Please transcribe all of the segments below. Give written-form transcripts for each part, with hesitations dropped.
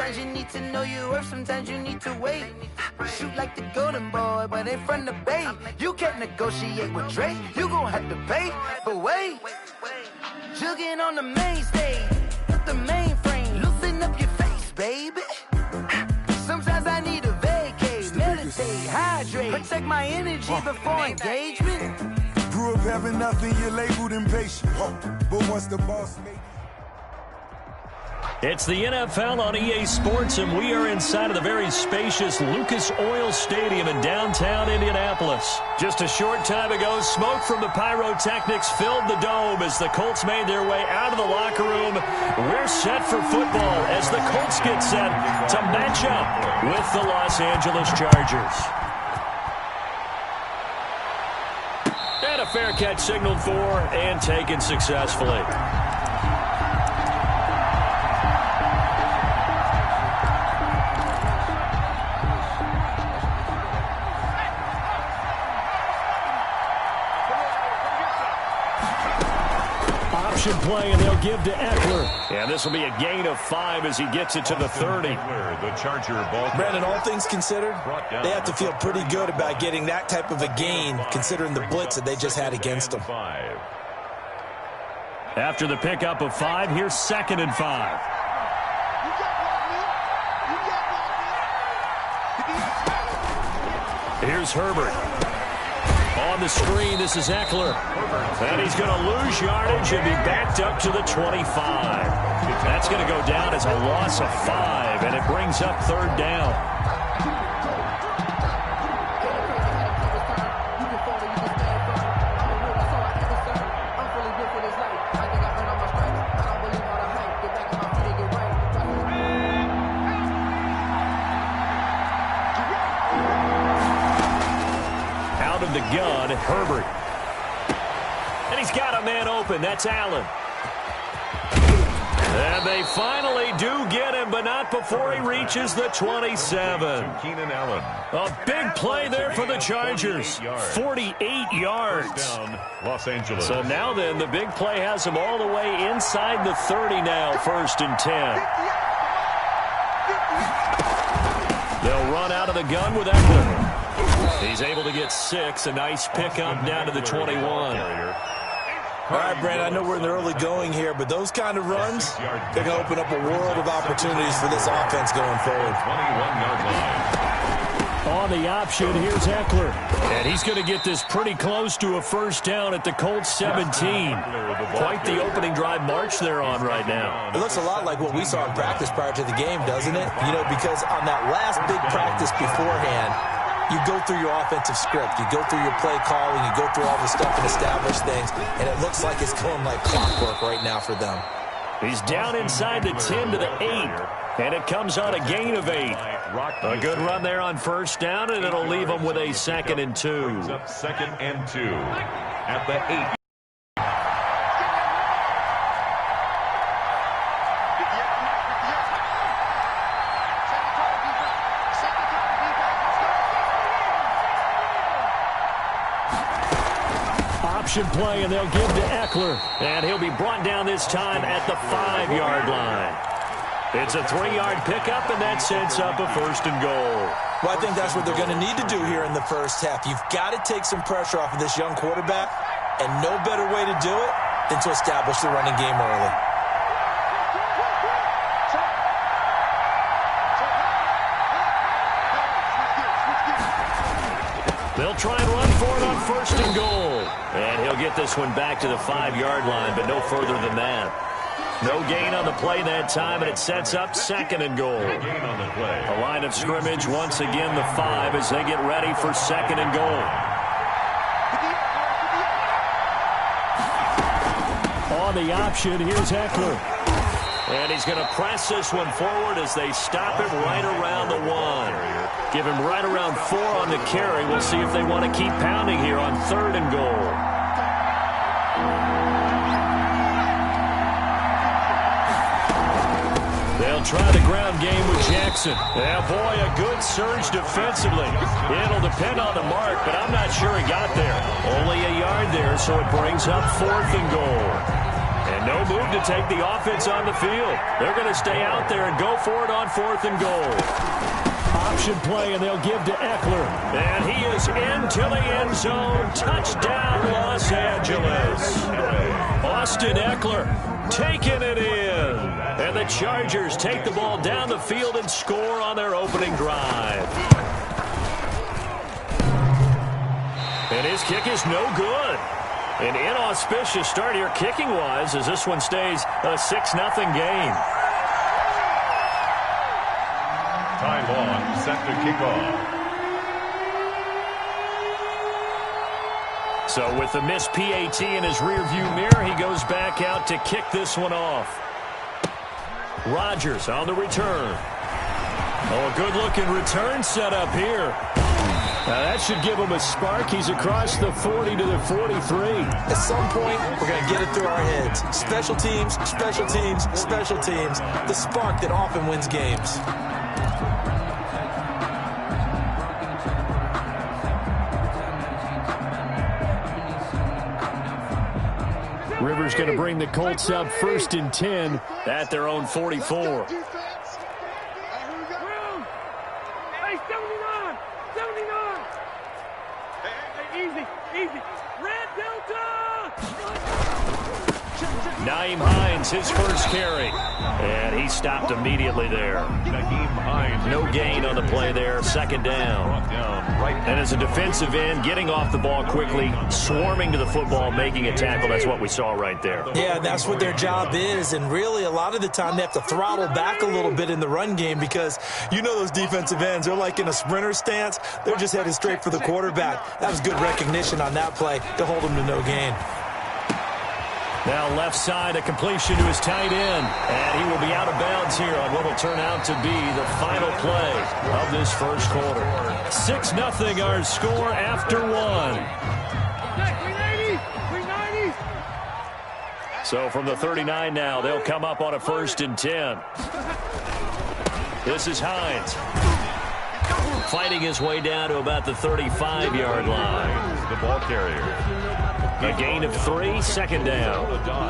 Sometimes you need to know your worth, sometimes you need to wait. Shoot like the golden boy, but in front of Bay. You can't negotiate with Drake, you gon' have to pay. But wait, jugging on the main stage, the mainframe, loosen up your face, baby. Sometimes I need a vacate, meditate, hydrate, protect my energy before engagement. Grew up having nothing, you're labeled impatient. But once the boss made... It's the NFL on EA Sports, and we are inside of the very spacious Lucas Oil Stadium in downtown Indianapolis. Just a short time ago, smoke from the pyrotechnics filled the dome as the Colts made their way out of the locker room. We're set for football as the Colts get set to match up with the Los Angeles Chargers. And a fair catch signaled for and taken successfully. Play, and they'll give to Eckler. And this will be a gain of 5 as he gets it to the 30. The Charger ball. Brandon, all things considered, they have to feel pretty good about getting that type of a gain, considering the blitz that they just had against them. After the pickup of 5, here's 2nd and 5. Here's Herbert. On the screen, this is Eckler. And he's going to lose yardage and be backed up to the 25. That's going to go down as a loss of 5, and it brings up 3rd down. The gun, Herbert. And he's got a man open. That's Allen. And they finally do get him, but not before he reaches the 27. Keenan Allen. A big play there for the Chargers. 48 yards. Los Angeles. So now then, the big play has him all the way inside the 30 now, 1st and 10. They'll run out of the gun with Eckler. He's able to get 6. A nice pickup down to the 21. All right, Brandon, I know we're in the early going here, but those kind of runs, they're going to open up a world of opportunities for this offense going forward. 21-yard line. On the option, here's Eckler. And he's going to get this pretty close to a 1st down at the Colts 17. Quite the opening drive march they're on right now. It looks a lot like what we saw in practice prior to the game, doesn't it? You know, because on that last big practice beforehand, you go through your offensive script. You go through your play calling. You go through all the stuff and establish things. And it looks like it's going like clockwork right now for them. He's down inside the 10 to the 8. And it comes on a gain of 8. A good run there on 1st down, and it'll leave them with a 2nd and 2. 2nd and 2 at the 8. Play, and they'll give to Eckler, and he'll be brought down this time at the 5-yard line. It's a 3-yard pickup, and that sets up a 1st and goal. Well, I think that's what they're going to need to do here in the first half. You've got to take some pressure off of this young quarterback, and no better way to do it than to establish the running game early. They'll try and run for it on 1st and goal. And he'll get this one back to the 5-yard line, but no further than that. No gain on the play that time, and it sets up 2nd and goal. A line of scrimmage, once again the 5 as they get ready for 2nd and goal. On the option, here's Eckler. And he's going to press this one forward as they stop him right around the 1. Give him right around 4 on the carry. We'll see if they want to keep pounding here on 3rd and goal. They'll try the ground game with Jackson. Yeah, boy, a good surge defensively. It'll depend on the mark, but I'm not sure he got there. Only a yard there, so it brings up 4th and goal. And No move to take the offense on the field. They're going to stay out there and go for it on 4th and goal. Option play, and they'll give to Eckler. And he is into the end zone. Touchdown, Los Angeles. Austin Eckler taking it in. And the Chargers take the ball down the field and score on their opening drive. And his kick is no good. An inauspicious start here kicking-wise as this one stays a 6-0 game. Time on, set to kick off. So with the missed PAT in his rearview mirror, he goes back out to kick this one off. Rodgers on the return. Oh, a good-looking return set up here. Now that should give him a spark. He's across the 40 to the 43. At some point, we're going to get it through our heads. Special teams, special teams, special teams. The spark that often wins games. Rivers going to bring the Colts up 1st and 10 at their own 44. Nyheim Hines, his first carry. And he stopped immediately there. No gain on the play there. 2nd down. And as a defensive end, getting off the ball quickly, swarming to the football, making a tackle. That's what we saw right there. Yeah, that's what their job is. And really, a lot of the time, they have to throttle back a little bit in the run game because you know those defensive ends, they're like in a sprinter stance. They're just headed straight for the quarterback. That was good recognition on that play to hold them to no gain. Now left side, a completion to his tight end. And he will be out of bounds here on what will turn out to be the final play of this first quarter. 6-0 our score after 1. So from the 39 now, they'll come up on a 1st and 10. This is Hines. Fighting his way down to about the 35-yard line. The ball carrier. A gain of 3, 2nd down.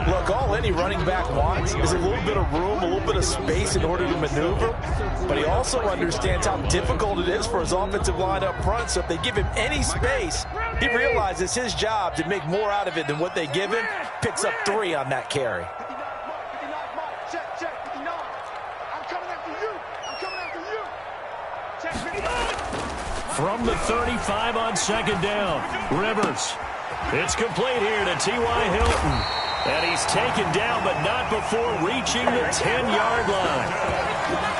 Look, all any running back wants is a little bit of room, a little bit of space in order to maneuver. But he also understands how difficult it is for his offensive line up front. So if they give him any space, he realizes his job to make more out of it than what they give him. Picks up 3 on that carry. From the 35 on 2nd down, Rivers. It's complete here to T.Y. Hilton. And he's taken down, but not before reaching the 10-yard line.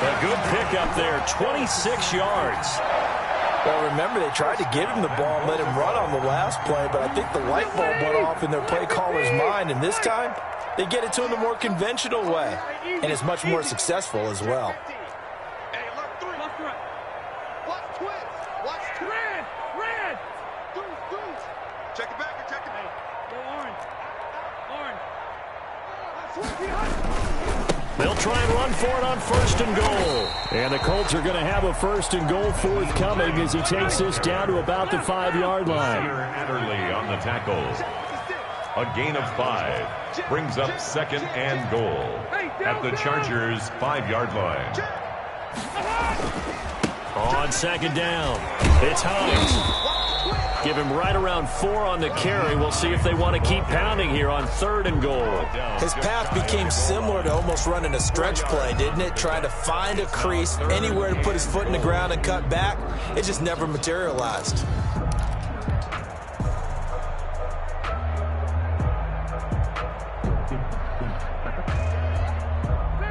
A good pickup there, 26 yards. Well, remember, they tried to give him the ball and let him run on the last play, but I think the light bulb went off in their play caller's mind, and this time, they get it to him the more conventional way, and it's much more successful as well. They'll try and run for it on 1st and goal. And the Colts are going to have a 1st and goal forthcoming as he takes this down to about the 5-yard line. Adderley on the tackle. A gain of 5 brings up 2nd and goal at the Chargers' 5-yard line. On 2nd down, it's Hines. Give him right around 4 on the carry. We'll see if they want to keep pounding here on 3rd and goal. His path became similar to almost running a stretch play, didn't it? Trying to find a crease, anywhere to put his foot in the ground and cut back. It just never materialized.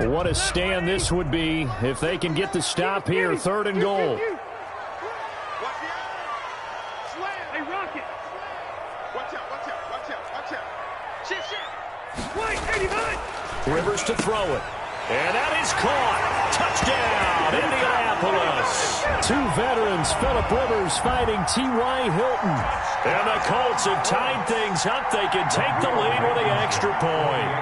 What a stand this would be if they can get the stop here, 3rd and goal. Rivers to throw it. And that is caught. Touchdown, Indianapolis. 2 veterans, Phillip Rivers fighting T.Y. Hilton. And the Colts have tied things up. They can take the lead with the extra point.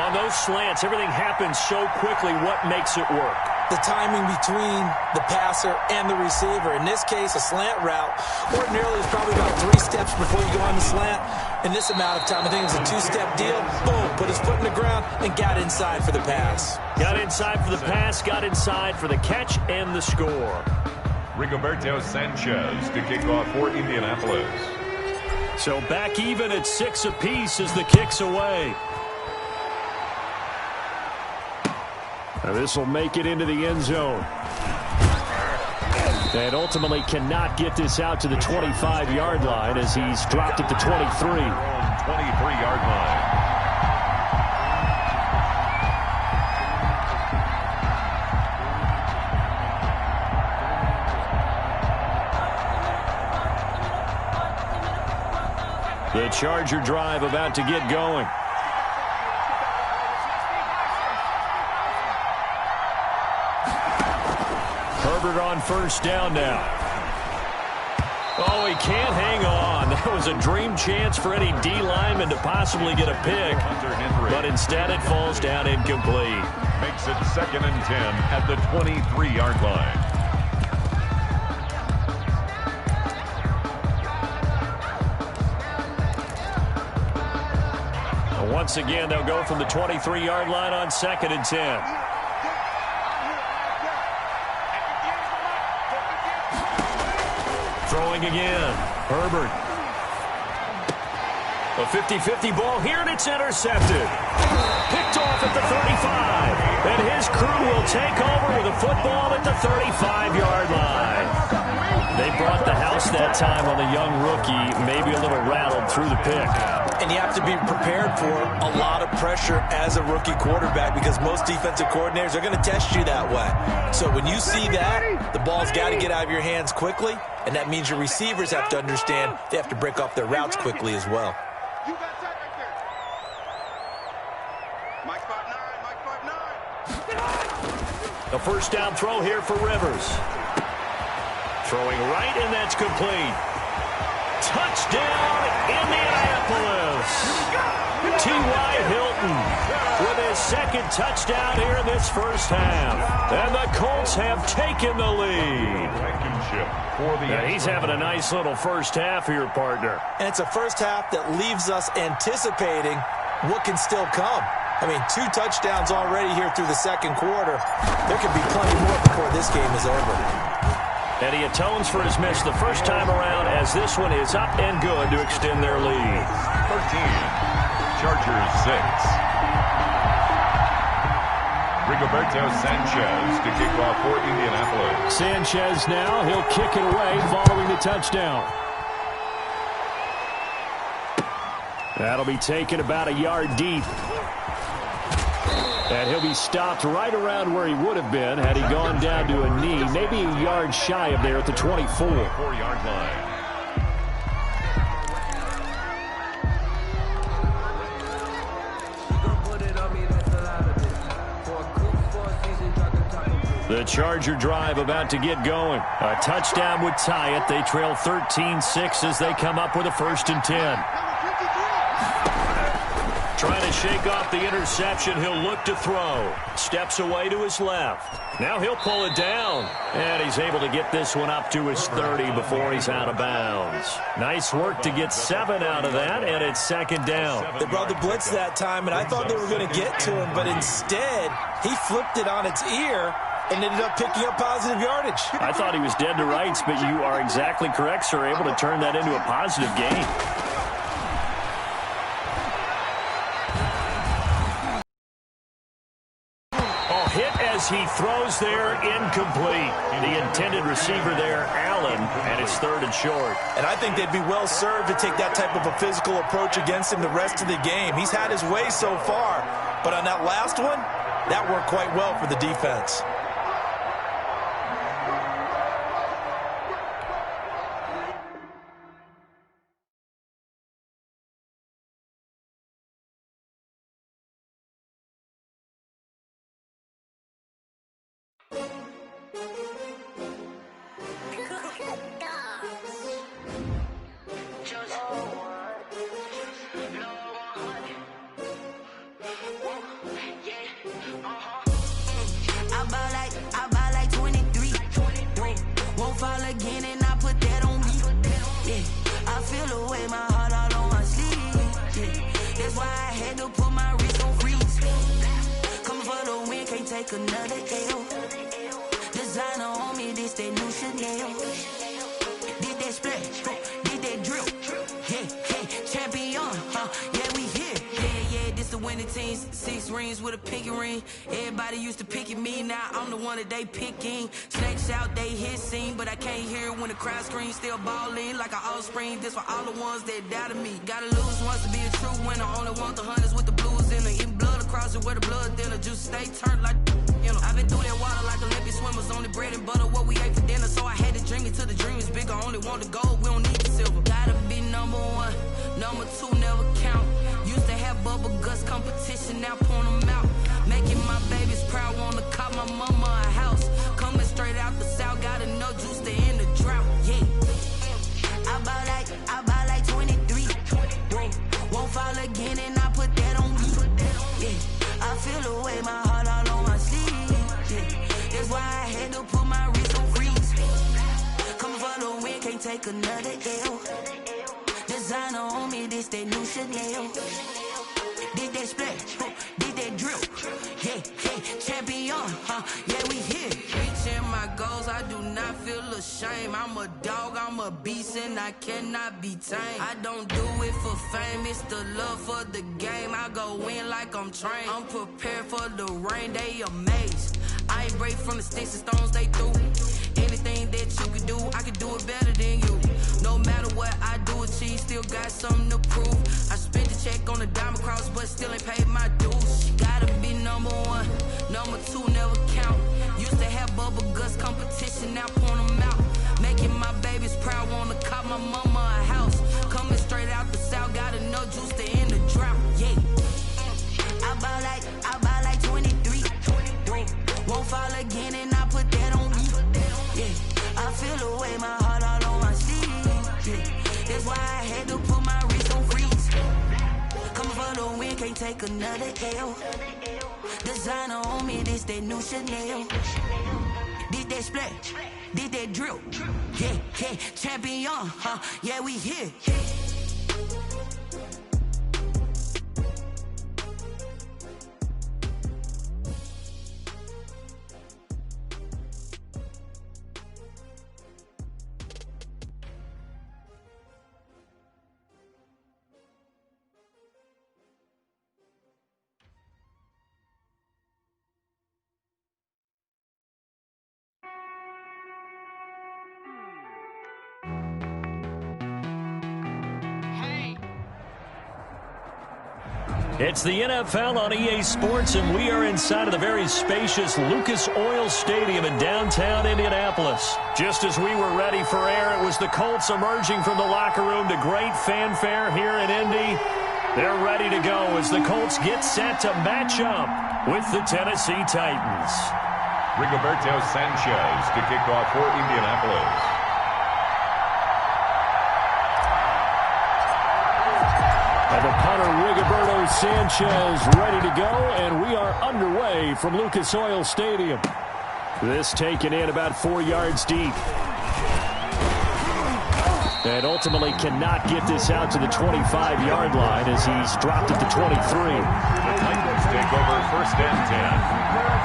On those slants, everything happens so quickly. What makes it work? the timing between the passer and the receiver. In this case, a slant route ordinarily is probably about 3 steps before you go on the slant. In this amount of time, I think it was a 2-step deal. Boom, put his foot in the ground and got inside for the pass. Got inside for the pass, got inside for the catch and the score. Rigoberto Sanchez to kick off for Indianapolis. So back even at 6 apiece as the kick's away. Now this will make it into the end zone. And ultimately cannot get this out to the 25-yard line as he's dropped at the 23. 23-yard line. The Charger drive about to get going. Herbert on first down now. Oh, he can't hang on. That was a dream chance for any D lineman to possibly get a pick. But instead it falls down incomplete. Makes it 2nd and 10 at the 23-yard line. Once again, they'll go from the 23-yard line on 2nd and 10. Throwing again. Herbert. A 50-50 ball here, and it's intercepted. Picked off at the 35. And his crew will take over with a football at the 35-yard line. They brought the house that time on the young rookie, maybe a little rattled through the pick. And you have to be prepared for a lot of pressure as a rookie quarterback because most defensive coordinators are going to test you that way. So when you see that, the ball's got to get out of your hands quickly, and that means your receivers have to understand they have to break off their routes quickly as well. You got that right there. Mike 5'9", Mike 5'9". A first down throw here for Rivers. Throwing right, and that's complete. Touchdown, Indianapolis. T.Y. Hilton with his 2nd touchdown here in this first half. And the Colts have taken the lead. He's having a nice little first half here, partner. And it's a first half that leaves us anticipating what can still come. I mean, 2 touchdowns already here through the 2nd quarter. There could be plenty more before this game is over. And he atones for his miss the first time around as this one is up and good to extend their lead. 13, Chargers 6. Rigoberto Sanchez to kick off for Indianapolis. Sanchez now, he'll kick it away following the touchdown. That'll be taken about a yard deep. And he'll be stopped right around where he would have been had he gone down to a knee, maybe a yard shy of there at the 24. 4-yard line. The Charger drive about to get going. A touchdown would tie it. They trail 13-6 as they come up with a 1st and 10. Trying to shake off the interception. He'll look to throw. Steps away to his left. Now he'll pull it down. And he's able to get this one up to his 30 before he's out of bounds. Nice work to get 7 out of that, and it's 2nd down. They brought the blitz that time, and I thought they were going to get to him, but instead, he flipped it on its ear and ended up picking up positive yardage. I thought he was dead to rights, but you are exactly correct, sir. Able to turn that into a positive gain. As he throws there, incomplete. The intended receiver there, Allen, and it's 3rd and short. And I think they'd be well served to take that type of a physical approach against him the rest of the game. He's had his way so far, but on that last one, that worked quite well for the defense. I ball away my heart all on my sleeve. Yeah. That's why I had to put my wrist on freeze. Coming for the win, can't take another L. Designer on me, this that new Chanel. Did that splash, did that drill. Yeah, champion, yeah, we here. Yeah, this the winning teams. 6 rings with a pinky ring. Everybody used to picking me, now I'm the one that they picking. Snakes out, they hit scene, but I can't hear it when the crowd screams. Still ballin' like an offspring. This for all the ones that doubted me. Gotta lose once to be a true winner. Only want the hunters with the blues in it. Eating blood across it where the blood thinner. Juice stay turned like, you know. I've been through that water like Olympic swimmers. Only bread and butter, what we ate for dinner. So I had to dream it till the dream is bigger. Only want the gold, we don't need the silver. Gotta be number 1, number 2 never count. Used to have bubble guts competition, now point them out. Making my babies proud, wanna call my mama a house. Coming straight out the south, got enough juice to end the drought. Yeah, I buy like 23. Whoa. Won't fall again, and I put that on me. Yeah, I feel the way my heart all on my sleeve. Yeah, that's why I had to put my wrist on freeze. Coming for the win, can't take another L. Designer on me, this that new Chanel. Did that splash, did that drill. Yeah, champion, yeah, we here. Reaching my goals, I do not feel ashamed. I'm a dog, I'm a beast, and I cannot be tamed. I don't do it for fame, it's the love for the game. I go in like I'm trained. I'm prepared for the rain, they amazed. I ain't break from the sticks and stones they threw. Anything that you could do, I could do it better than you. No matter what I do, achieve, still got something to prove. I spent the check on the diamond cross, but still ain't paid my dues. Gotta be number 1, number 2 never count. Used to have bubble guts competition, now point them out. Making my babies proud, wanna call my mama a house. Coming straight out the south, got enough juice to end the drought. Yeah, I buy like 23. Won't fall again, and I put that on me. Yeah, I feel the way my heart all on my sleeve. Yeah, that's why I had to put my wrist on freeze. Coming for the win, can't take another L. Designer on me, this that new Chanel. Did that splash, did that drill. Yeah, champion, yeah, we here. It's the NFL on EA Sports, and we are inside of the very spacious Lucas Oil Stadium in downtown Indianapolis. Just as we were ready for air, it was the Colts emerging from the locker room to great fanfare here in Indy. They're ready to go as the Colts get set to match up with the Tennessee Titans. Rigoberto Sanchez to kick off for Indianapolis. And the punter, Rigoberto Sanchez, ready to go, and we are underway from Lucas Oil Stadium. This taken in about 4 yards deep. And ultimately cannot get this out to the 25-yard line as he's dropped it to 23. The Titans take over 1st and 10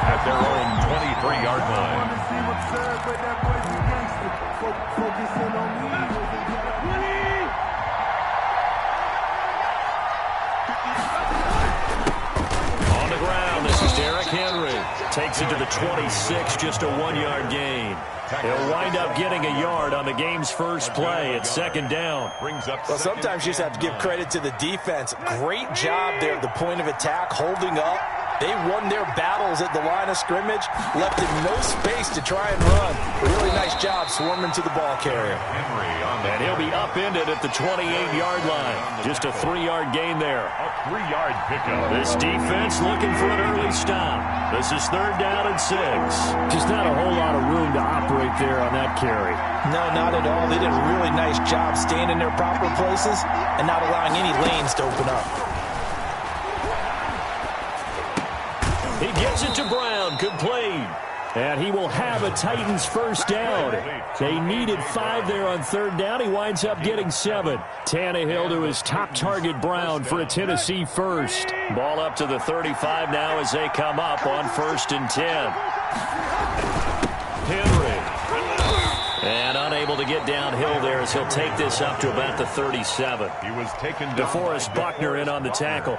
at their own 23-yard line. On the ground, this is Derrick Henry. Takes it to the 26, just a 1-yard gain. He'll wind up getting a yard on the game's first play at 2nd down. Well, sometimes you just have to give credit to the defense. Great job there at the point of attack, holding up. They won their battles at the line of scrimmage, left it no space to try and run. Really nice job swarming to the ball carrier. And he'll be upended at the 28-yard line. Just a 3-yard gain there. A 3-yard pickup. This defense looking for an early stop. This is 3rd down and 6. Just not a whole lot of room to operate there on that carry. No, not at all. They did a really nice job staying in their proper places and not allowing any lanes to open up. He gets it to Brown. Complete. And he will have a Titans first down. They needed 5 there on third down. He winds up getting 7. Tannehill to his top target, Brown, for a Tennessee first. Ball up to the 35 now as they come up on 1st and 10. Henry. And unable to get downhill there as he'll take this up to about the 37. He was taken down. DeForest Buckner in on the tackle.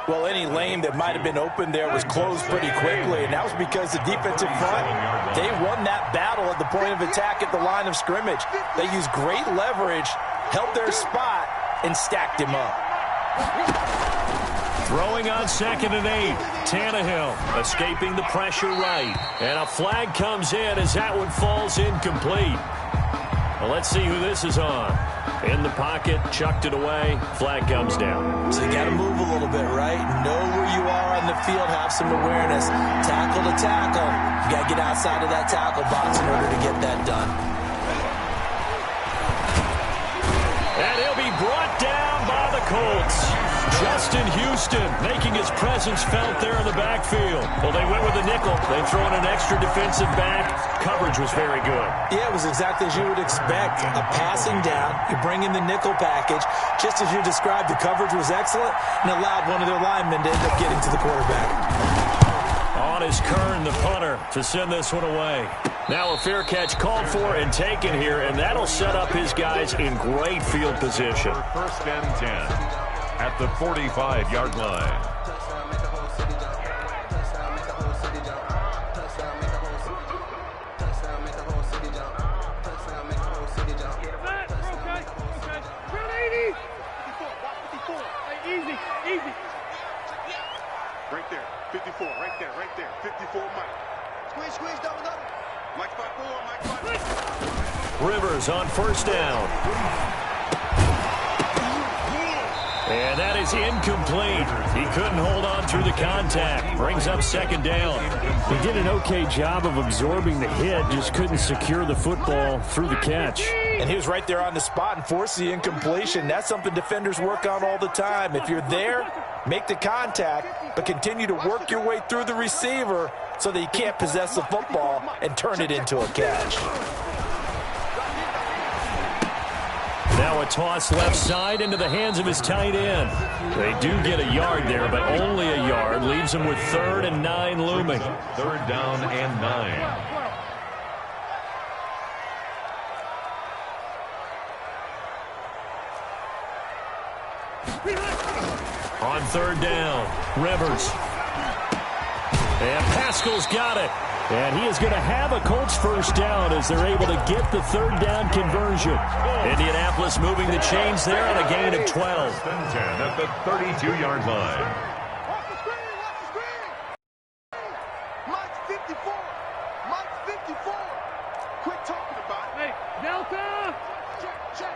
Well, any lane that might have been open there was closed pretty quickly, and that was because the defensive front, they won that battle at the point of attack at the line of scrimmage. They used great leverage, held their spot, and stacked him up. Throwing on 2nd and 8. Tannehill escaping the pressure right. And a flag comes in as that one falls incomplete. Well, let's see who this is on. In the pocket, chucked it away. Flag comes down. So you got to move a little bit, right? Know where you are on the field, have some awareness. Tackle to tackle. You got to get outside of that tackle box in order to get that done. And he'll be brought down by the Colts. Justin Houston making his presence felt there in the backfield. Well, they went with a nickel. They throw in an extra defensive back. Coverage was very good. Yeah, it was exactly as you would expect. A passing down. You bring in the nickel package. Just as you described, the coverage was excellent and allowed one of their linemen to end up getting to the quarterback. On is Kern, the punter, to send this one away. Now a fair catch called for and taken here, and that'll set up his guys in great field position. 1st and 10. At the 45-yard line. Easy. Right there. 54. Right there. 54, Mike. Squeeze, double. Mike 5-4. Rivers on 1st down. And that is incomplete. He couldn't hold on through the contact. Brings up 2nd down. He did an okay job of absorbing the hit, just couldn't secure the football through the catch. And he was right there on the spot and forced the incompletion. That's something defenders work on all the time. If you're there, make the contact, but continue to work your way through the receiver so that you can't possess the football and turn it into a catch. Now a toss left side into the hands of his tight end. They do get a yard there, but only a yard. Leaves them with 3rd and 9 looming. 3rd down and 9. On 3rd down, Rivers. And Pascal's got it. And he is going to have a Colts first down as they're able to get the 3rd down conversion. Indianapolis moving the chains there on a gain of 12. 10 at the 32-yard line. Watch the screen. Mike's 54. Quit talking about it. Hey, Delta. Check.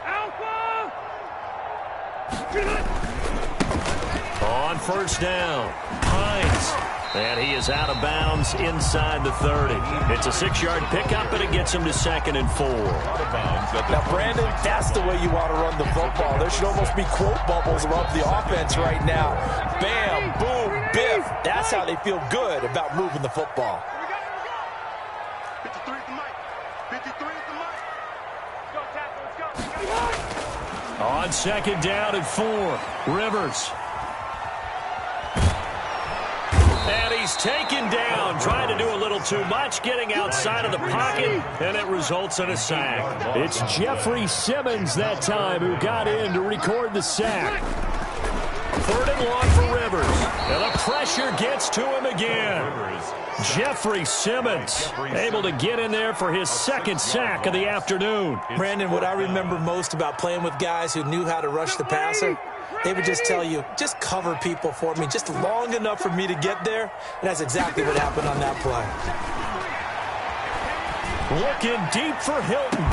Alpha. On 1st down, Hines. And he is out of bounds inside the 30. It's a 6-yard pickup, but it gets him to 2nd and 4. Now, Brandon, that's the way you want to run the football. There should almost be quote bubbles around the offense right now. Bam, boom, biff. That's how they feel good about moving the football. 53 is the mic. 53 is the mic. Go, tackle, let's go. On 2nd down and 4, Rivers. And he's taken down, trying to do a little too much, getting outside of the pocket, and it results in a sack. It's Jeffrey Simmons that time who got in to record the sack. 3rd and long for Rivers, and the pressure gets to him again. Jeffrey Simmons able to get in there for his 2nd sack of the afternoon. Brandon, what I remember most about playing with guys who knew how to rush the passer, they would just tell you, just cover people for me, just long enough for me to get there. And that's exactly what happened on that play. Looking deep for Hilton.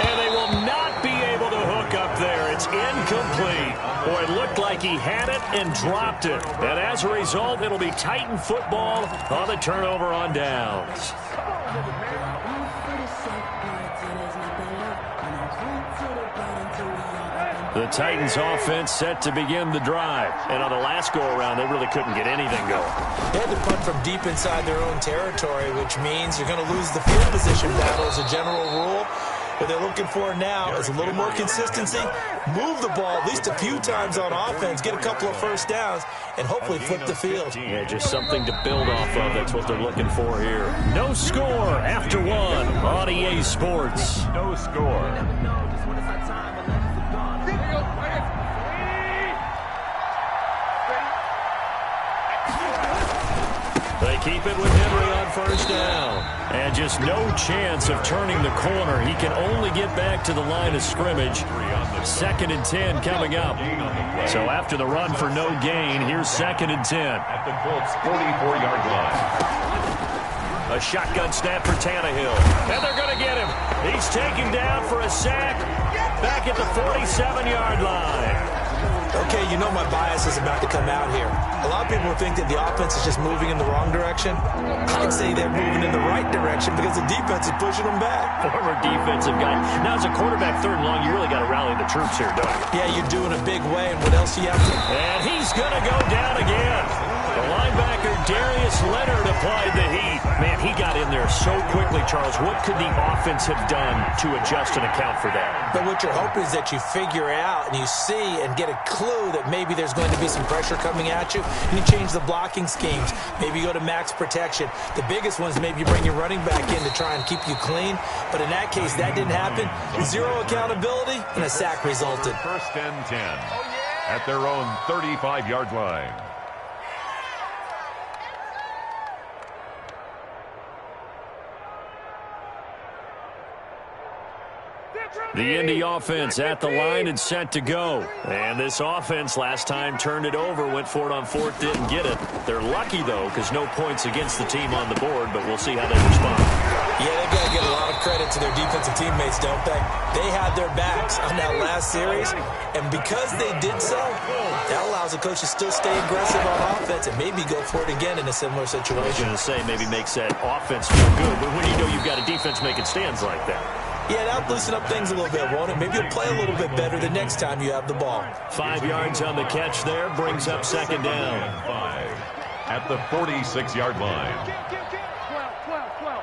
And they will not be able to hook up there. It's incomplete. Boy, it looked like he had it and dropped it. And as a result, it'll be Titan football on the turnover on downs. The Titans offense set to begin the drive. And on the last go-around, they really couldn't get anything going. They had to punt from deep inside their own territory, which means you're going to lose the field position battle as a general rule. What they're looking for now is a little more consistency, move the ball at least a few times on offense, get a couple of first downs, and hopefully flip the field. Yeah, just something to build off of. That's what they're looking for here. No score after one on EA Sports. No score. They keep it with Henry on first down. And just no chance of turning the corner. He can only get back to the line of scrimmage. 2nd and 10 coming up. So after the run for no gain, here's 2nd and 10. At the Colts' 44-yard line. A shotgun snap for Tannehill. And they're going to get him. He's taken down for a sack back at the 47-yard line. Okay, you know my bias is about to come out here. A lot of people think that the offense is just moving in the wrong direction. I'd say they're moving in the right direction because the defense is pushing them back. Former defensive guy. Now, as a quarterback 3rd and long, you really got to rally the troops here, don't you? Yeah, you do in a big way, and what else do you have to... And he's going to go down again. The linebacker, Darius Leonard, applied the heat. Man, he got in there so quickly, Charles. What could the offense have done to adjust and account for that? But what you're hoping is that you figure out and you see and get a clue that maybe there's going to be some pressure coming at you, and you change the blocking schemes. Maybe you go to max protection. The biggest one is maybe you bring your running back in to try and keep you clean. But in that case, that didn't happen. 0 accountability, and a sack resulted. 1st and 10 at their own 35-yard line. The Indy offense at the line and set to go. And this offense last time turned it over, went for it on 4th, didn't get it. They're lucky, though, because no points against the team on the board, but we'll see how they respond. Yeah, they've got to give a lot of credit to their defensive teammates, don't they? They had their backs on that last series, and because they did so, that allows the coach to still stay aggressive on offense and maybe go for it again in a similar situation. I was going to say maybe makes that offense feel good, but when you know you've got a defense making stands like that. Yeah, that'll loosen up things a little bit, won't it? Maybe you'll play a little bit better the next time you have the ball. 5 yards on the catch there, brings up 2nd down. 5 at the 46-yard line. 12.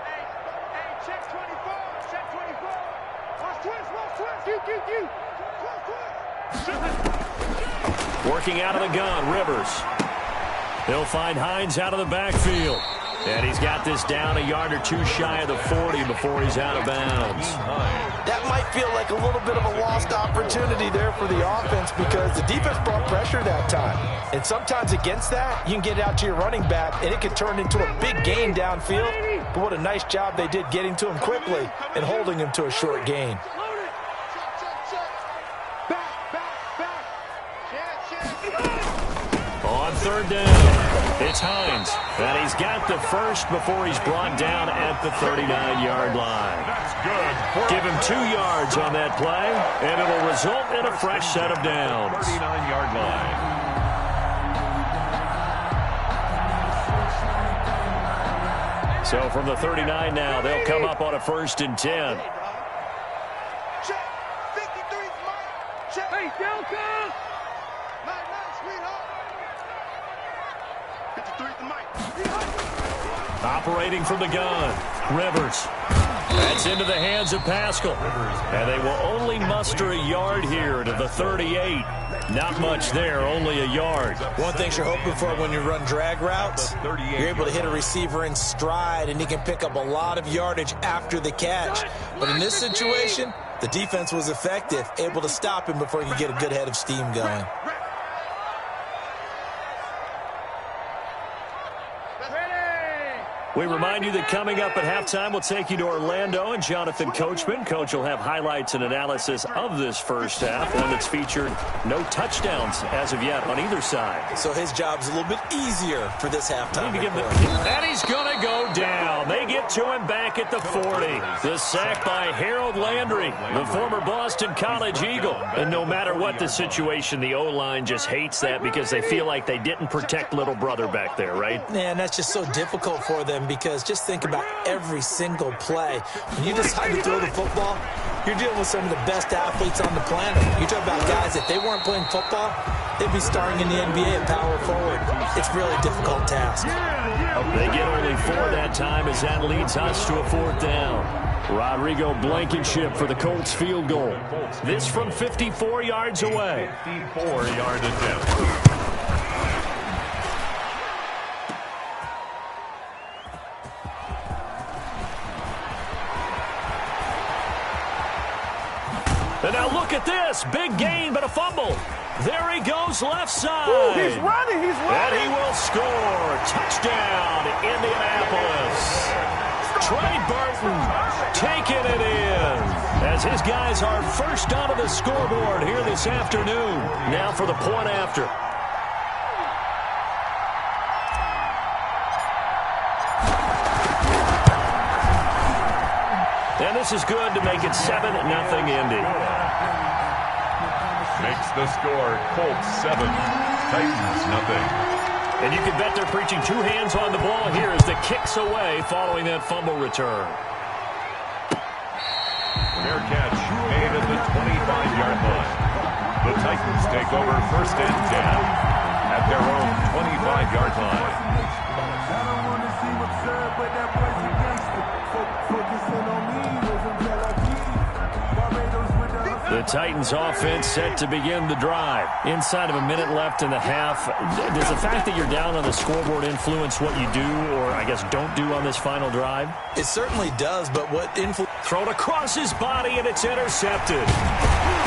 Hey, check 24. Check 24. Watch twist. Working out of the gun, Rivers. He'll find Hines out of the backfield. And he's got this down a yard or two shy of the 40 before he's out of bounds. That might feel like a little bit of a lost opportunity there for the offense because the defense brought pressure that time. And sometimes against that, you can get out to your running back, and it could turn into a big gain downfield. But what a nice job they did getting to him quickly and holding him to a short gain. On 3rd down, it's Hines. And he's got the first before he's brought down at the 39-yard line. That's good. Give him 2 yards on that play, and it'll result in a fresh set of downs. 39-yard line. So from the 39 now, they'll come up on a 1st and 10. Check. 53's Mike. Check. Hey, Delta. Nice, sweetheart. 53's Mike. Operating from the gun, Rivers. That's into the hands of Pascal. And they will only muster a yard here to the 38. Not much there, only a yard. One thing you're hoping for when you run drag routes, you're able to hit a receiver in stride, and he can pick up a lot of yardage after the catch. But in this situation, the defense was effective, able to stop him before he could get a good head of steam going. We remind you that coming up at halftime, we'll take you to Orlando and Jonathan Coachman. Coach will have highlights and analysis of this first half, one that's featured no touchdowns as of yet on either side. So his job's a little bit easier for this halftime. And he's going to go down. They get to him back at the 40. The sack by Harold Landry, the former Boston College Eagle. And no matter what the situation, the O-line just hates that because they feel like they didn't protect little brother back there, right? Man, that's just so difficult for them. them because just think about every single play. When you decide to throw the football, you're dealing with some of the best athletes on the planet. You talk about guys, if they weren't playing football, they'd be starring in the NBA at power forward. It's a really difficult task. They get only 4 that time as that leads us to a 4th down. Rodrigo Blankenship for the Colts field goal. This from 54 yards away. 54-yard attempt. And now look at this. Big gain, but a fumble. There he goes left side. Ooh, he's running. And he will score. Touchdown, Indianapolis. Trey Burton taking it in as his guys are first onto the scoreboard here this afternoon. Now for the point after. And this is good to make it 7-0 Indy. Makes the score Colts 7, Titans nothing. And you can bet they're preaching 2 hands on the ball here as the kick's away following that fumble return. Fair catch made at the 25-yard line. The Titans take over 1st and 10 at their own 25-yard line. I don't want to see what's up, but that boy's a gangster. Focusing on me wasn't that I Barbados with the The Titans offense set to begin the drive. Inside of a minute left in the half. Does the fact that you're down on the scoreboard influence what you do, or I guess don't do on this final drive? It certainly does, but what influence... Thrown across his body, and it's intercepted.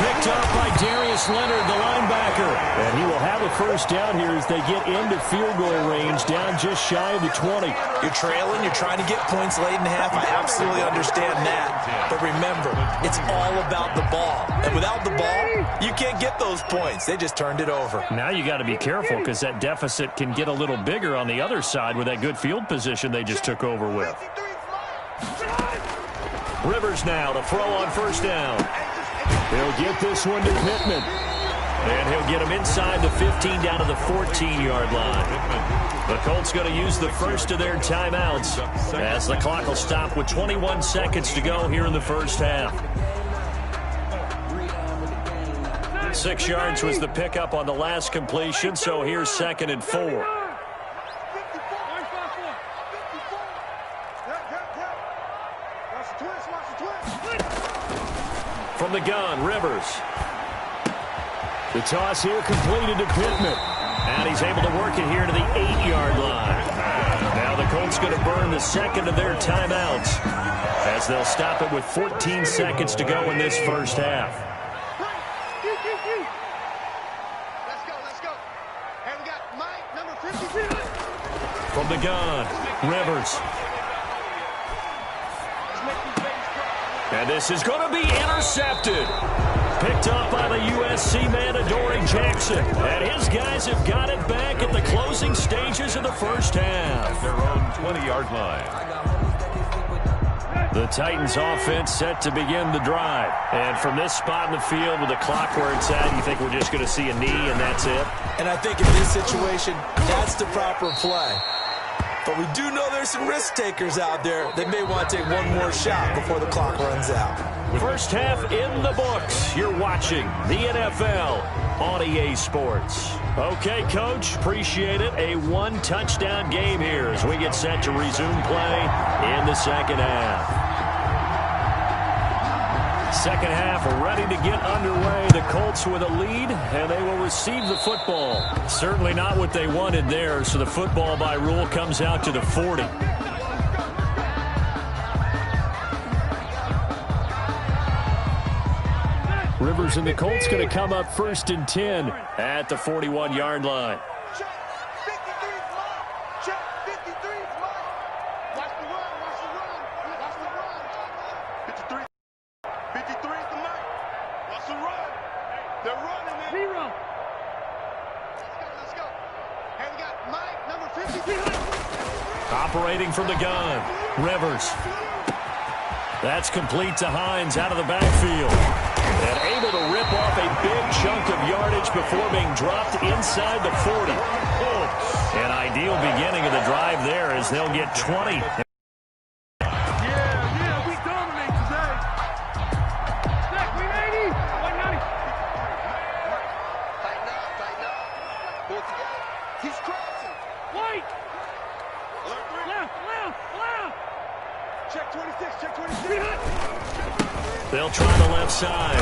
Picked up by Darius Leonard, the linebacker. And he will have a first down here as they get into field goal range, down just shy of the 20. You're trailing, you're trying to get points late in the half. I absolutely understand that. But remember, it's all about the ball. And without the ball, you can't get those points. They just turned it over. Now you got to be careful because that deficit can get a little bigger on the other side with that good field position they just took over with. Rivers now to throw on first down. He'll get this one to Pittman. And he'll get him inside the 15 down to the 14-yard line. The Colts going to use the first of their timeouts as the clock will stop with 21 seconds to go here in the first half. 6 yards was the pickup on the last completion, so here's 2nd and 4. From the gun, Rivers. The toss here completed to Pittman. And he's able to work it here to the 8-yard line. Now the Colts going to burn the second of their timeouts as they'll stop it with 14 seconds to go in this first half. Let's go. And we got Mike, number 52. From the gun, Rivers. And this is going to be intercepted. Picked up by the USC man, Adoree Jackson. And his guys have got it back at the closing stages of the first half. At their own 20-yard line. The Titans offense set to begin the drive. And from this spot in the field with the clock where it's at, you think we're just going to see a knee and that's it? And I think in this situation, that's the proper play. But we do know there's some risk takers out there that may want to take one more shot before the clock runs out. First half in the books. You're watching the NFL on EA Sports. Okay, Coach, appreciate it. A 1-touchdown game here as we get set to resume play in the second half. Second half ready to get underway. The Colts with a lead, and they will receive the football. Certainly not what they wanted there, so the football by rule comes out to the 40. Rivers and the Colts going to come up 1st and 10 at the 41-yard line. Check. 53's mine. Check. 53's mine. Watch the run. 53. 53's the mic. Watch the run. They're running it. Rerun. Let's go. Hey, we got Mike, number 53. Operating from the gun, Rivers. That's complete to Hines out of the backfield. And able to rip off a big chunk of yardage before being dropped inside the 40. And I ideal beginning of the drive there as they'll get 20. Yeah, we dominate today. Zach, 380, 190. Tighten up. Pull it together. He's crossing. White. Left. Check 26, check 26. They'll try the left side.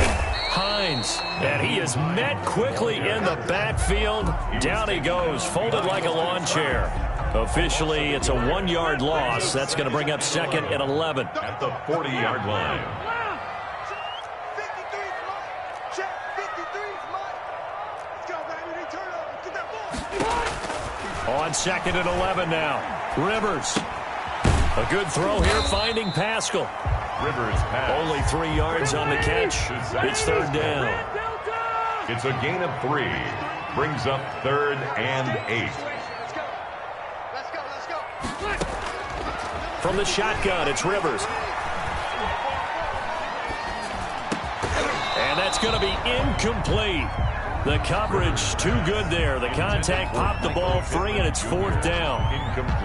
Hines, and he is met quickly in the backfield. Down he goes, folded like a lawn chair. Officially, it's a 1-yard loss. That's going to bring up second and 11. At the 40-yard line. 53's Mike. Check 53's Mike. Let's go, baby. They turn over. Get that ball. On second and 11 now. Rivers. A good throw here, finding Pascal. Rivers pass. Only 3 yards on the catch. It's third down. It's a gain of 3. Brings up 3rd and 8. Let's go. From the shotgun, it's Rivers. And that's going to be incomplete. The coverage too good there. The contact popped the ball free, and it's 4th down.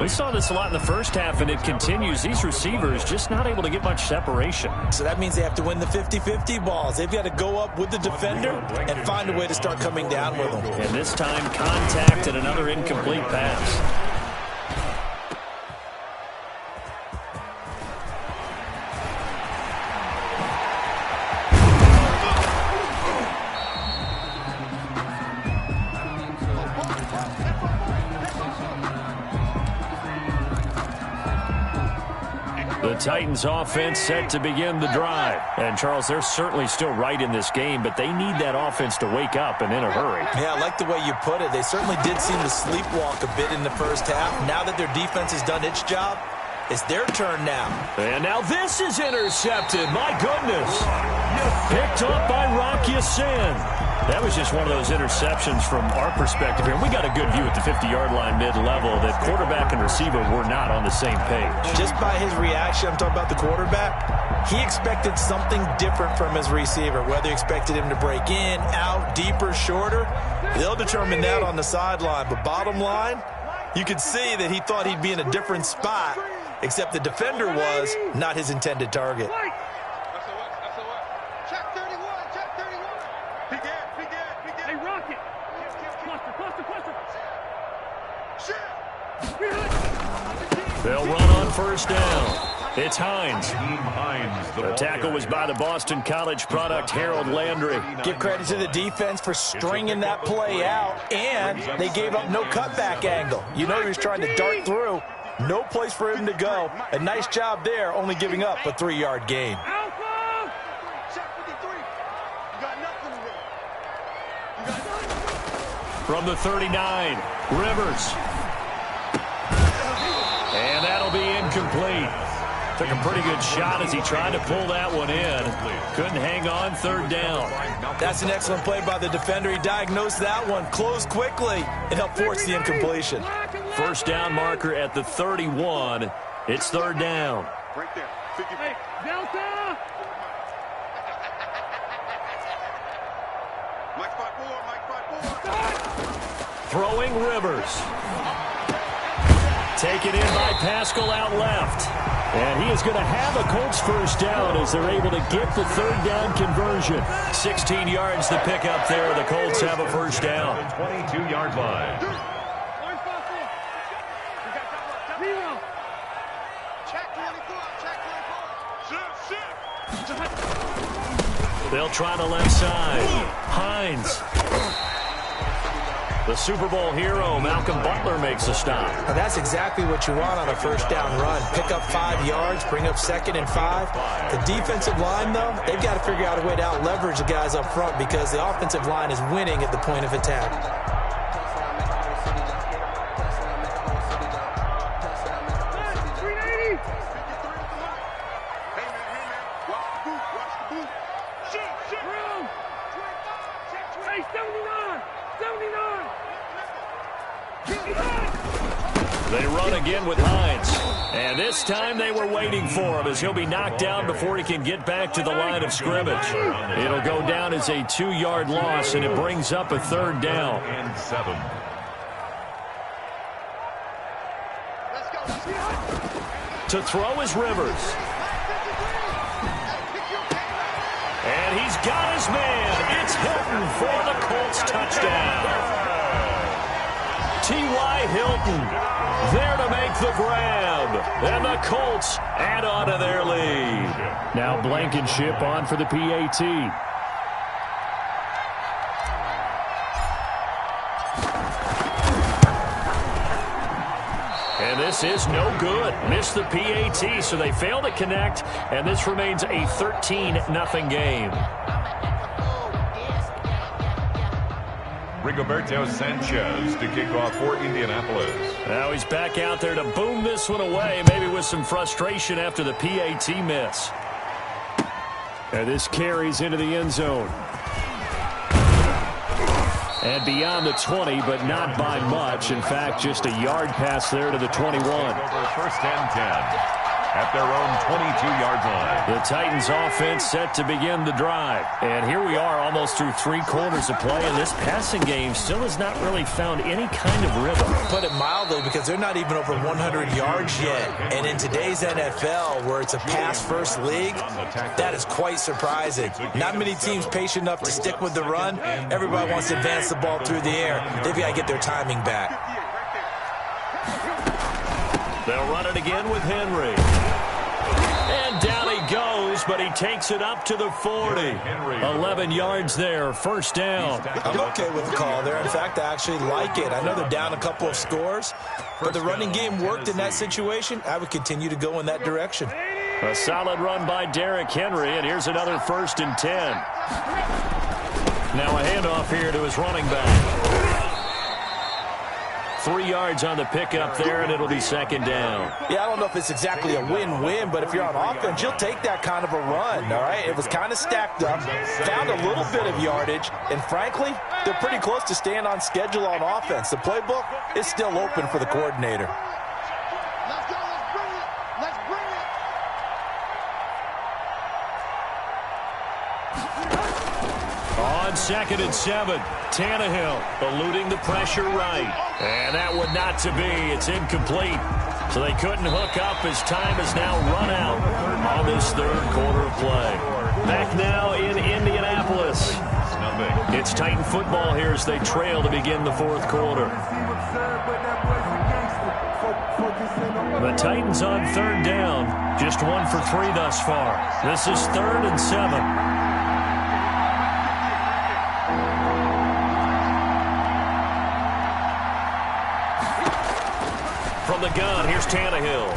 We saw this a lot in the first half, and it continues. These receivers just not able to get much separation. So that means they have to win the 50-50 balls. They've got to go up with the defender and find a way to start coming down with them. And this time, contact and another incomplete pass. The Titans offense set to begin the drive. And, Charles, they're certainly still right in this game, but they need that offense to wake up and in a hurry. Yeah, I like the way you put it. They certainly did seem to sleepwalk a bit in the first half. Now that their defense has done its job, it's their turn now. And now this is intercepted. My goodness. Picked up by Rocky Sin. That was just one of those interceptions from our perspective here. We got a good view at the 50-yard line mid-level that quarterback and receiver were not on the same page. Just by his reaction, I'm talking about the quarterback, he expected something different from his receiver. Whether he expected him to break in, out, deeper, shorter, they'll determine that on the sideline. But bottom line, you could see that he thought he'd be in a different spot, except the defender was not his intended target. They'll run on first down. It's Hines. The tackle was by the Boston College product, Harold Landry. Give credit to the defense for stringing that play out, and they gave up no cutback angle. You know he was trying to dart through. No place for him to go. A nice job there, only giving up a 3-yard gain. From the 39, Rivers. And that'll be incomplete. Took a pretty good shot as he tried to pull that one in. Couldn't hang on, 3rd down. That's an excellent play by the defender. He diagnosed that one, closed quickly, and helped force the incompletion. First down marker at the 31. It's 3rd down. Right there. 50. Hey, Delta! Mike 5-4. Throwing Rivers. Taken in by Pascal out left. And he is going to have a Colts first down as they're able to get the 3rd down conversion. 16 yards to pick up there. The Colts have a first down. 22-yard line. Check 24. They'll try the left side. Hines. The Super Bowl hero, Malcolm Butler, makes a stop. Now that's exactly what you want on a first down run. Pick up 5 yards, bring up 2nd and 5. The defensive line, though, they've got to figure out a way to out-leverage the guys up front because the offensive line is winning at the point of attack. They run again with Hines. And this time they were waiting for him as he'll be knocked down before he can get back to the line of scrimmage. It'll go down as a 2-yard loss, and it brings up a 3rd down. And 7. To throw is Rivers. And he's got his man. It's Hilton for the Colts touchdown. T.Y. Hilton there to make the grab. And the Colts add on to their lead. Now Blankenship on for the PAT. And this is no good. Missed the PAT, so they fail to connect, and this remains a 13-0 game. Rigoberto Sanchez to kick off for Indianapolis. Now he's back out there to boom this one away, maybe with some frustration after the PAT miss. And this carries into the end zone. And beyond the 20, but not by much. In fact, just a yard pass there to the 21. First and 10 at their own 22-yard line. The Titans offense set to begin the drive. And here we are almost through 3 quarters of play, and this passing game still has not really found any kind of rhythm. Put it mildly, because they're not even over 100 yards yet. And in today's NFL, where it's a pass-first league, that is quite surprising. Not many teams patient enough to stick with the run. Everybody wants to advance the ball through the air. They've got to get their timing back. They'll run it again with Henry. And down he goes, but he takes it up to the 40. 11 yards there, first down. I'm okay with the call there. In fact, I actually like it. I know they're down a couple of scores, but the running game worked in that situation. I would continue to go in that direction. A solid run by Derrick Henry, and here's another first and 10. Now a handoff here to his running back. 3 yards on the pickup there, and it'll be second down. Yeah, I don't know if it's exactly a win-win, but if you're on offense, you'll take that kind of a run, all right? It was kind of stacked up, found a little bit of yardage, and frankly, they're pretty close to staying on schedule on offense. The playbook is still open for the coordinator. Let's go. Let's bring it. Let's bring it. On second and 7, Tannehill eluding the pressure right. And that would not to be. It's incomplete. So they couldn't hook up as time has now run out on this third quarter of play. Back now in Indianapolis. It's Titan football here as they trail to begin the fourth quarter. The Titans on third down. Just 1 for 3 thus far. This is 3rd and 7. From the gun, here's Tannehill.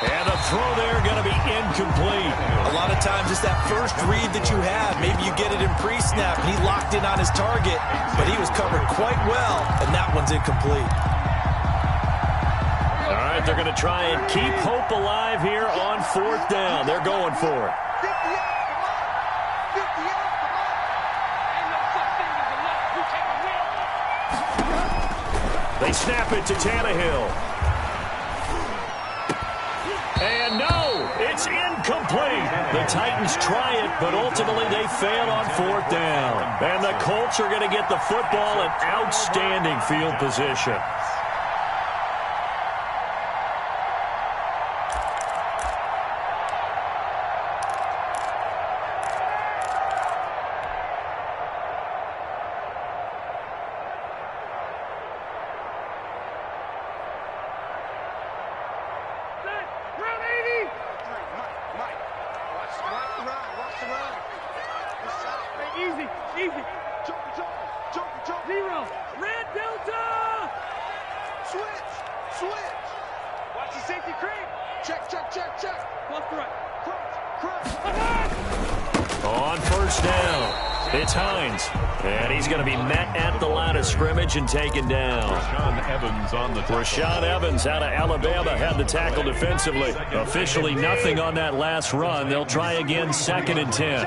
And a throw there going to be incomplete. A lot of times it's that first read that you have. Maybe you get it in pre-snap, and he locked in on his target, but he was covered quite well, and that one's incomplete. All right, they're going to try and keep hope alive here on 4th down. They're going for it. They snap it to Tannehill. And no, it's incomplete. The Titans try it, but ultimately they fail on 4th down. And the Colts are going to get the football in outstanding field position. On first down, it's Hines. And he's going to be met at the line of scrimmage and taken down. Rashaan Evans out of Alabama had the tackle defensively. Officially nothing on that last run. They'll try again 2nd and 10.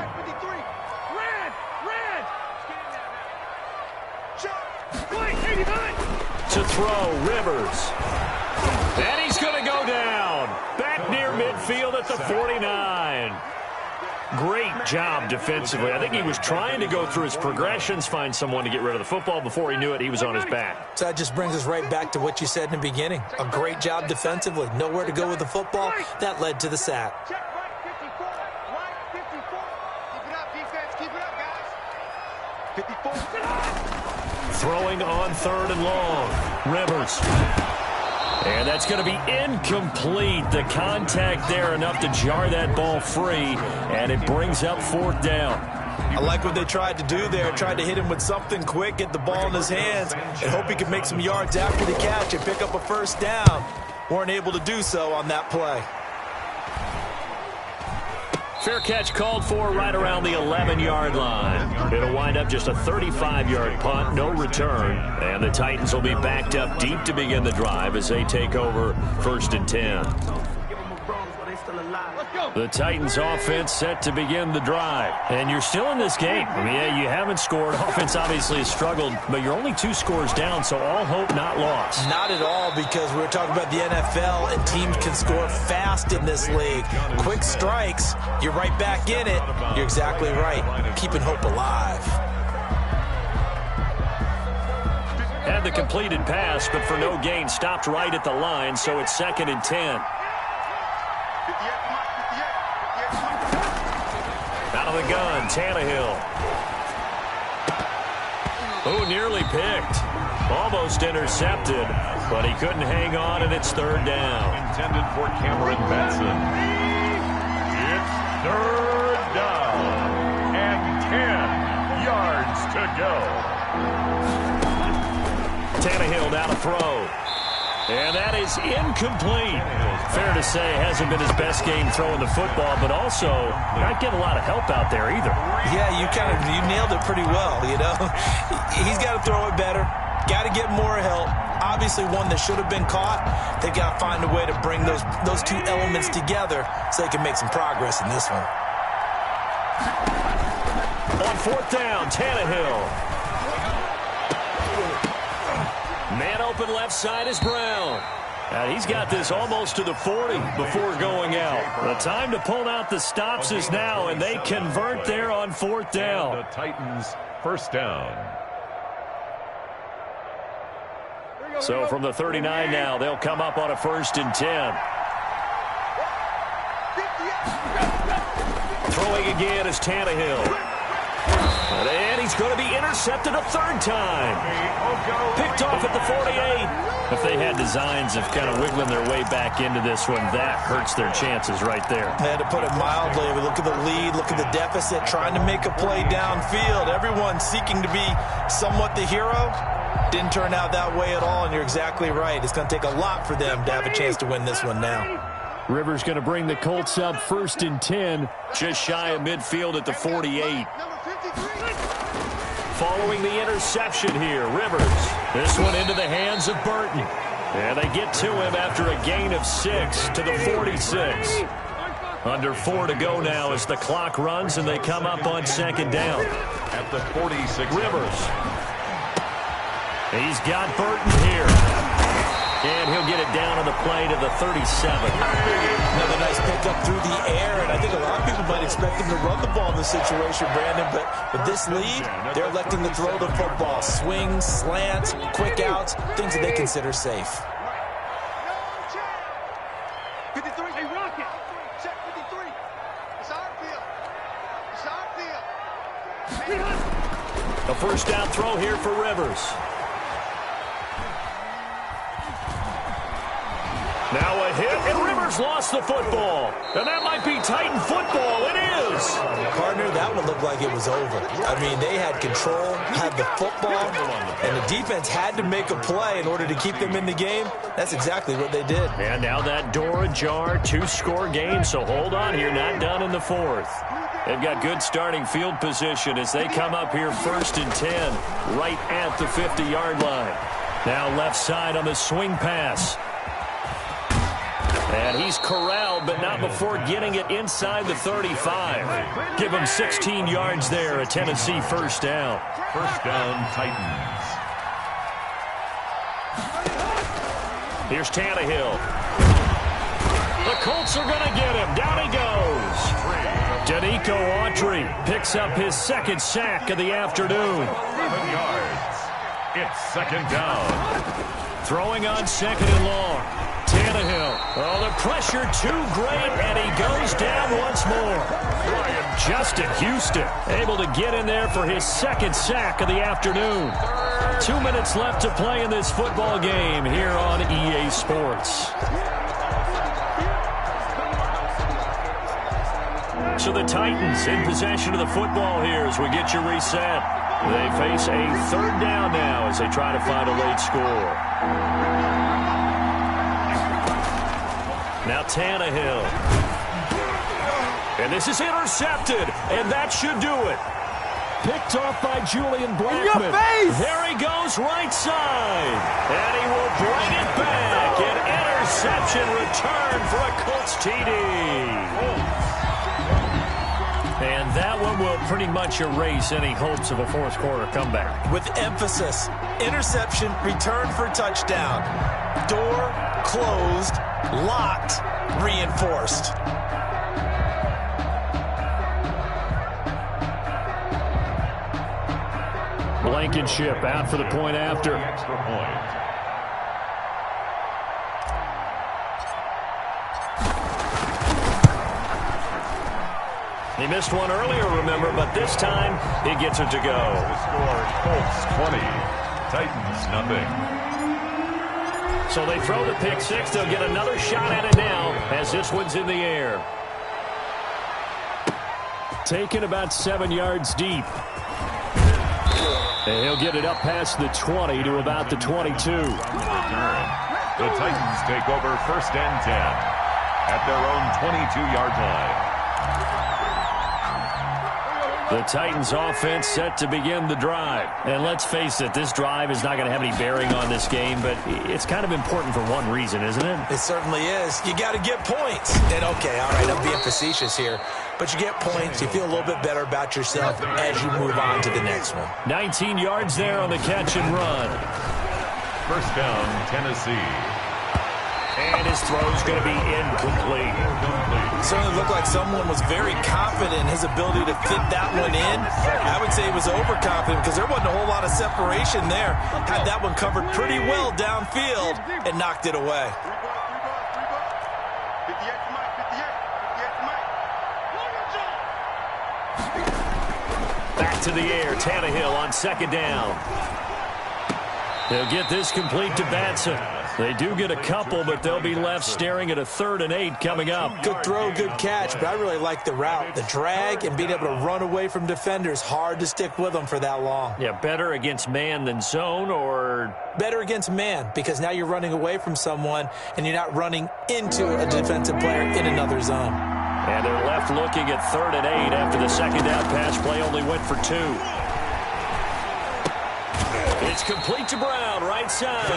To throw, Rivers. And he's going to go down. Back near midfield at the 49. Great job defensively. I think he was trying to go through his progressions, find someone to get rid of the football. Before he knew it, he was on his back. So that just brings us right back to what you said in the beginning. A great job defensively. Nowhere to go with the football. That led to the sack. Check right 54. Right 54. Keep it up, defense. Keep it up, guys. 54. Throwing on 3rd and long. Rivers. And that's going to be incomplete. The contact there enough to jar that ball free, and it brings up 4th down. I like what they tried to do there. Tried to hit him with something quick, get the ball in his hands, and hope he could make some yards after the catch and pick up a 1st down. Weren't able to do so on that play. Fair catch called for right around the 11-yard line. It'll wind up just a 35-yard punt, no return. And the Titans will be backed up deep to begin the drive as they take over 1st and 10. The Titans offense set to begin the drive. And you're still in this game. I mean, yeah, you haven't scored. Offense obviously has struggled, but you're only 2 scores down, so all hope not lost. Not at all, because we're talking about the NFL, and teams can score fast in this league. Quick strikes, you're right back in it. You're exactly right. Keeping hope alive. Had the completed pass, but for no gain, stopped right at the line, so it's 2nd and 10. Out of the gun, Tannehill. Oh, nearly picked. Almost intercepted, but he couldn't hang on, and it's 3rd down. Intended for Cameron Benson. It's 3rd down and 10 yards to go. Tannehill down to throw. And that is incomplete. Fair to say, hasn't been his best game throwing the football, but also not getting a lot of help out there either. Yeah, you nailed it pretty well, you know. He's got to throw it better. Got to get more help. Obviously one that should have been caught. They got to find a way to bring those 2 elements together so they can make some progress in this one. On 4th down, Tannehill. Man open left side is Brown. And he's got this almost to the 40 before going out. The time to pull out the stops is now, and they convert there on 4th down. The Titans 1st down. So from the 39 now, they'll come up on a 1st and 10. Throwing again is Tannehill. And he's going to be intercepted a 3rd time. Picked off at the 48. If they had designs of kind of wiggling their way back into this one, that hurts their chances right there. They had to put it mildly. Look at the lead, look at the deficit, trying to make a play downfield. Everyone seeking to be somewhat the hero. Didn't turn out that way at all, and you're exactly right. It's going to take a lot for them to have a chance to win this one now. Rivers going to bring the Colts up 1st and 10, just shy of midfield at the 48. Following the interception here, Rivers. This one into the hands of Burton. And they get to him after a gain of 6 to the 46. Under 4 to go now as the clock runs, and they come up on 2nd down. At the 46. Rivers. He's got Burton here. And he'll get it down on the play to the 37. Another nice pickup through the air, and I think a lot of people might expect him to run the ball in this situation, Brandon, but with this lead, they're electing to throw the football. Swings, slants, quick outs, things that they consider safe. 53, hey, Rocket. Check 53. It's our field. A 1st down throw here for Rivers. Now a hit, and Rivers lost the football. And that might be Titan football. It is. Partner, that one looked like it was over. I mean, they had control, had the football, and the defense had to make a play in order to keep them in the game. That's exactly what they did. And now that door ajar, 2-score game, so hold on here, not done in the 4th. They've got good starting field position as they come up here 1st and 10, right at the 50-yard line. Now left side on the swing pass. And he's corralled, but not before getting it inside the 35. Give him 16 yards there, a Tennessee 1st down. 1st down, Titans. Here's Tannehill. The Colts are going to get him. Down he goes. Danico Autry picks up his second sack of the afternoon. 11 yards. It's second down. Throwing on second and long. Tannehill. Oh, the pressure too great, and he goes down once more. Justin Houston able to get in there for his second sack of the afternoon. 2 minutes left to play in this football game here on EA Sports. So the Titans in possession of the football here as we get you reset. They face a third down now as they try to find a late score. Now Tannehill. And this is intercepted, and that should do it. Picked off by Julian Blackman. There he goes right side. And he will bring it back. An interception return for a Colts TD. And that one will pretty much erase any hopes of a fourth quarter comeback. With emphasis, interception, return for touchdown. Door closed, locked, reinforced. Blankenship out for the point after. Extra point. He missed one earlier, remember, but this time he gets it to go. The score, Colts 20, Titans nothing. So they throw the pick six. They'll get another shot at it now as this one's in the air. Taken about 7 yards deep. And he'll get it up past the 20 to about the 22. The Titans take over first and 10 at their own 22-yard line. The Titans offense set to begin the drive. And let's face it, this drive is not going to have any bearing on this game, but it's kind of important for one reason, isn't it? It certainly is. You got to get points. And okay, all right, I'm being facetious here, but you get points, you feel a little bit better about yourself as you move on to the next one. 19 yards there on the catch and run. First down, Tennessee. And his throw's going to be incomplete. It certainly looked like someone was very confident in his ability to fit that one in. I would say he was overconfident because there wasn't a whole lot of separation there. Had that one covered pretty well downfield and knocked it away. Back to the air, Tannehill on second down. They'll get this complete to Batson. They do get a couple, but they'll be left staring at a 3rd and 8 coming up. Good throw, good catch, but I really like the route. The drag and being able to run away from defenders, hard to stick with them for that long. Yeah, better against man than zone, or? Better against man, because now you're running away from someone and you're not running into a defensive player in another zone. And they're left looking at 3rd and 8 after the second down pass play only went for 2. It's complete to Brown, right side.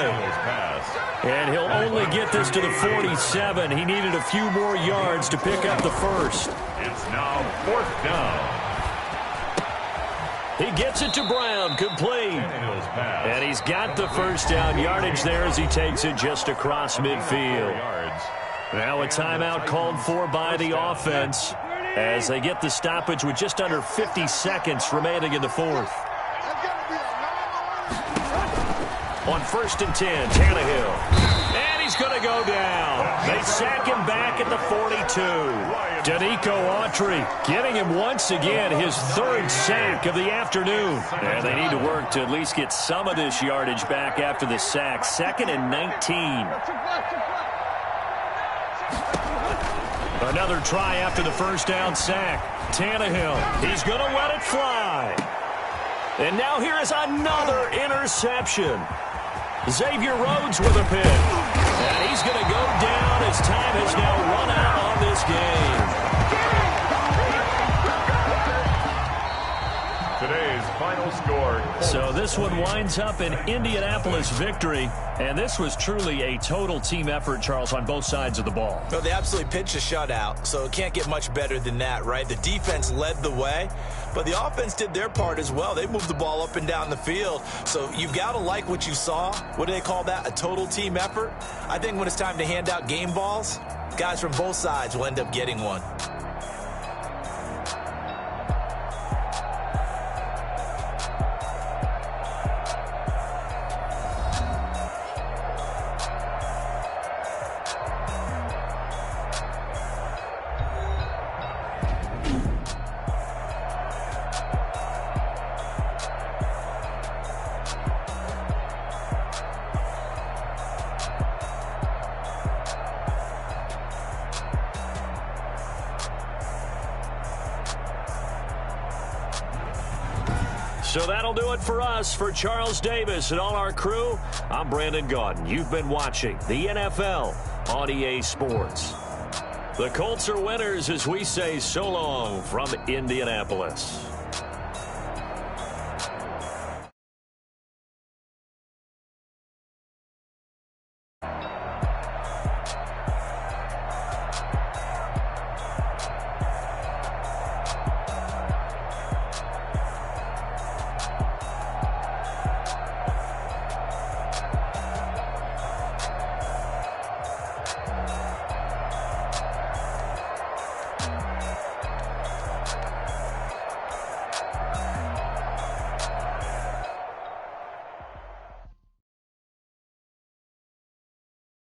And he'll only get this to the 47. He needed a few more yards to pick up the first. It's now 4th down. He gets it to Brown, complete. And he's got the first down yardage there as he takes it just across midfield. Now a timeout called for by the offense as they get the stoppage with just under 50 seconds remaining in the fourth. On 1st and 10, Tannehill. And he's going to go down. They sack him back at the 42. Danico Autry getting him once again his 3rd sack of the afternoon. And they need to work to at least get some of this yardage back after the sack. 2nd and 19. Another try after the first down sack. Tannehill, he's going to let it fly. And now here is another interception. Xavier Rhodes with a pick. And he's going to go down as time has now run out on this game. Today's final score. So this one winds up an Indianapolis victory. And this was truly a total team effort, Charles, on both sides of the ball. Well, they absolutely pitched a shutout, so it can't get much better than that, right? The defense led the way, but the offense did their part as well. They moved the ball up and down the field, so you've got to like what you saw. What do they call that? A total team effort? I think when it's time to hand out game balls, guys from both sides will end up getting one. So that'll do it for us. For Charles Davis and all our crew, I'm Brandon Gaudin. You've been watching the NFL on EA Sports. The Colts are winners as we say so long from Indianapolis.